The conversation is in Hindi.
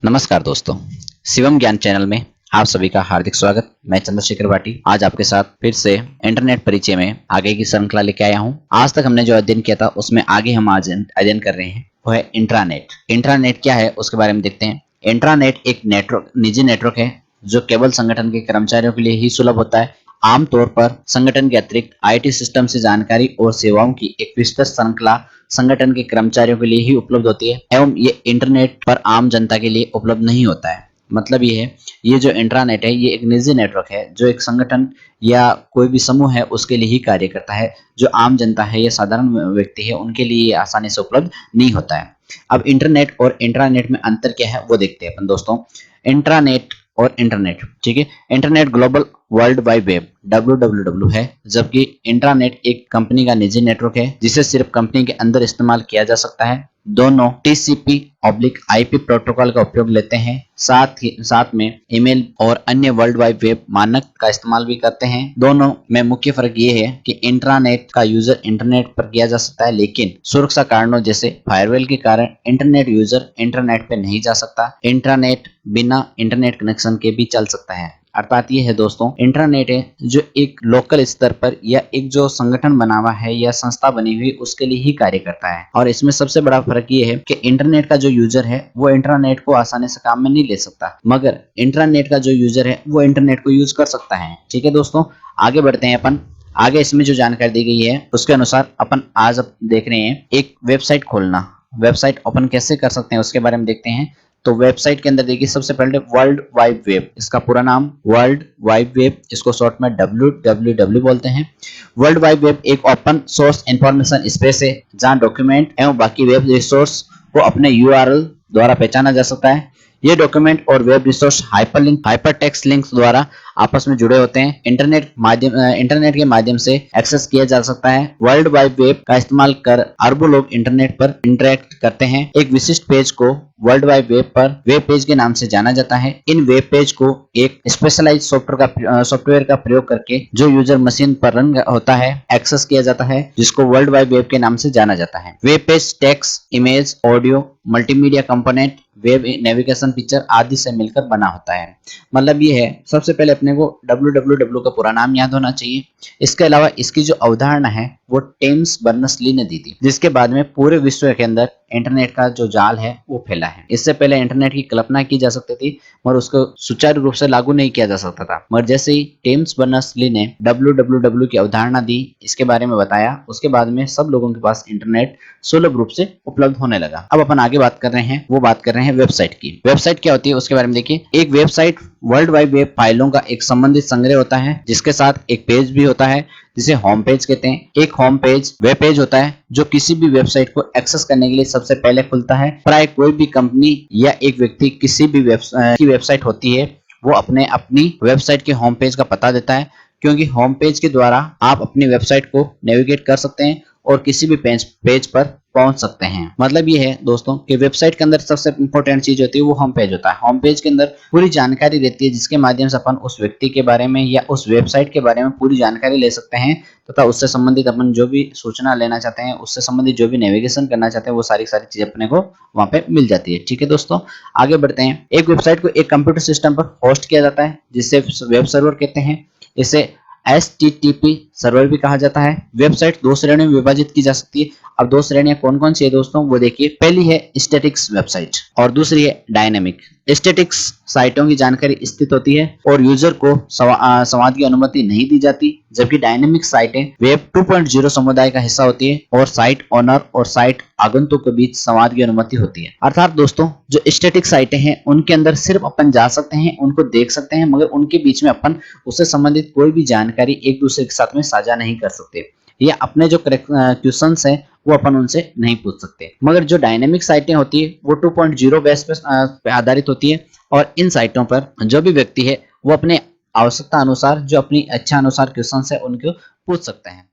नमस्कार दोस्तों, शिवम ज्ञान चैनल में आप सभी का हार्दिक स्वागत। मैं चंद्रशेखर भाटी आज आपके साथ फिर से इंटरनेट परिचय में आगे की श्रृंखला लेके आया हूं। आज तक हमने जो अध्ययन किया था उसमें आगे हम आज अध्ययन कर रहे हैं वो है इंट्रानेट। इंट्रानेट क्या है उसके बारे में देखते हैं। इंट्रानेट एक नेटवर्क, निजी नेटवर्क है जो केवल संगठन के कर्मचारियों के लिए ही सुलभ होता है। आमतौर पर संगठन के अतिरिक्त आईटी सिस्टम से जानकारी और सेवाओं की एक विस्तृत श्रृंखला संगठन के कर्मचारियों के लिए ही उपलब्ध होती है एवं ये इंटरनेट पर आम जनता के लिए उपलब्ध नहीं होता है। मतलब ये है, ये जो इंट्रानेट है ये एक निजी नेटवर्क है जो एक संगठन या कोई भी समूह है उसके लिए ही कार्य करता है। जो आम जनता है या साधारण व्यक्ति है उनके लिए ये आसानी से उपलब्ध नहीं होता है। अब इंटरनेट और इंट्रानेट में अंतर क्या है वो देखते हैं अपन दोस्तों। इंट्रानेट और इंटरनेट, ठीक है। Internet global world wide web WWW है, जबकि इंट्रानेट एक कंपनी का निजी नेटवर्क है जिसे सिर्फ कंपनी के अंदर इस्तेमाल किया जा सकता है। दोनों TCP/IP प्रोटोकॉल का उपयोग लेते हैं, साथ में ईमेल और अन्य वर्ल्ड वाइड वेब मानक का इस्तेमाल भी करते हैं। दोनों में मुख्य फर्क ये है कि इंट्रानेट का यूजर इंटरनेट पर किया जा सकता है, लेकिन सुरक्षा कारणों जैसे फायरवॉल के कारण इंटरनेट यूजर इंटरनेट पे नहीं जा सकता। इंट्रानेट बिना इंटरनेट कनेक्शन के भी चल सकता है। अर्थात ये है दोस्तों, इंटरनेट है जो एक लोकल स्तर पर या एक जो संगठन बना हुआ है या संस्था बनी हुई उसके लिए ही कार्य करता है। और इसमें सबसे बड़ा फर्क ये है कि इंटरनेट का जो यूजर है वो इंटरनेट को आसानी से काम में नहीं ले सकता, मगर इंटरनेट का जो यूजर है वो इंटरनेट को यूज कर सकता है। ठीक है दोस्तों, आगे बढ़ते हैं अपन। आगे इसमें जो जानकारी दी गई है उसके अनुसार अपन आज देख रहे हैं एक वेबसाइट खोलना। वेबसाइट ओपन कैसे कर सकते हैं उसके बारे में देखते हैं। तो वेबसाइट के अंदर देखिए, सबसे पहले वर्ल्ड वाइड वेब, इसका पूरा नाम वर्ल्ड वाइड वेब, इसको शॉर्ट में WWW बोलते हैं। वर्ल्ड वाइड वेब एक ओपन सोर्स इंफॉर्मेशन स्पेस है जहां डॉक्यूमेंट एवं बाकी वेब रिसोर्स को अपने URL द्वारा पहचाना जा सकता है। ये डॉक्यूमेंट और web resource hyper text links द्वारा आपस में जुड़े होते हैं। इंटरनेट के माध्यम से एक्सेस किया जा सकता है। वर्ल्ड वाइड वेब का इस्तेमाल कर अरबों लोग इंटरनेट पर इंटरेक्ट करते हैं। एक विशिष्ट पेज को वर्ल्ड वाइड वेब पर वेब पेज के नाम से जाना जाता है। इन वेब पेज को एक स्पेशलाइज्ड सॉफ्टवेयर का प्रयोग करके जो यूजर मशीन पर रन होता है एक्सेस किया जाता है, जिसको वर्ल्ड वाइड वेब के नाम से जाना जाता है। Web page text, image, audio, multimedia component, web navigation feature आदि से मिलकर बना होता है। मतलब ये है, सबसे पहले अपने को WWW का पूरा नाम याद होना चाहिए। इसके अलावा इसकी जो अवधारणा है वो टेम्स बर्नर्स-ली ने दी थी, जिसके बाद में पूरे विश्व के अंदर इंटरनेट का जो जाल है वो फैला है। इससे पहले इंटरनेट की कल्पना की जा सकती थी मगर उसको सुचारू रूप से लागू नहीं किया जा सकता था, मगर जैसे ही टेम्स बर्नर्स-ली ने WWW की अवधारणा दी, इसके बारे में बताया, उसके बाद में सब लोगों के पास इंटरनेट सुलभ रूप से उपलब्ध होने लगा। अब अपन आगे बात कर रहे हैं, वो बात कर रहे हैं वेबसाइट की। वेबसाइट क्या होती है उसके बारे में देखिए। एक वेबसाइट वर्ल्ड वाइड वेब फाइलों का एक संबंधित संग्रह होता है, जिसके साथ एक पेज भी होता है जिसे होम पेज कहते हैं। एक होम पेज वेब पेज होता है जो किसी भी वेबसाइट को एक्सेस करने के लिए सबसे पहले खुलता है। प्राय कोई भी कंपनी या एक व्यक्ति किसी भी वेबसाइट होती है वो अपनी वेबसाइट के होम पेज का पता देता है, क्योंकि होम पेज के द्वारा आप अपनी वेबसाइट को नेविगेट कर सकते हैं और किसी भी पेज पर पहुंच सकते हैं। मतलब ये है दोस्तों कि वेबसाइट के अंदर सबसे इंपॉर्टेंट चीज होती है वो होम पेज होता है। होम पेज के अंदर पूरी जानकारी रहती है, जिसके माध्यम से अपन उस व्यक्ति के बारे में या उस वेबसाइट के बारे में पूरी जानकारी ले सकते हैं तथा उससे संबंधित अपन जो भी सूचना लेना चाहते हैं, उससे संबंधित जो भी नेविगेशन करना चाहते हैं, वो सारी चीजें अपने को वहां पे मिल जाती है। ठीक है दोस्तों, आगे बढ़ते हैं। एक वेबसाइट को एक कंप्यूटर सिस्टम पर होस्ट किया जाता है जिसे वेब सर्वर कहते हैं। इसे HTTP सर्वर भी कहा जाता है। वेबसाइट दो श्रेणियों में विभाजित की जा सकती है। अब दो श्रेणियां कौन कौन सी है दोस्तों वो देखिए। पहली है स्टैटिक्स वेबसाइट और दूसरी है डायनेमिक। स्टैटिक्स साइटों की जानकारी स्थित होती है और यूजर को संवाद की अनुमति नहीं दी जाती, जबकि डायनेमिक साइटें वेब 2.0 समुदाय का हिस्सा होती है और साइट ओनर और साइट आगंतुक के बीच संवाद की अनुमति होती है। अर्थात दोस्तों, जो स्टैटिक साइटें हैं उनके अंदर सिर्फ अपन जा सकते हैं, उनको देख सकते हैं, मगर उनके बीच में अपन उससे संबंधित कोई भी जानकारी एक दूसरे के साथ में साझा नहीं कर सकते, या अपने जो क्वेश्चंस हैं वो अपन उनसे नहीं पूछ सकते। मगर जो डायनेमिक साइटें होती है वो 2.0 बेस पे आधारित होती है और इन साइटों पर जो भी व्यक्ति है वो अपने आवश्यकता अनुसार, जो अपनी इच्छा अनुसार क्वेश्चंस है उनको पूछ सकते हैं।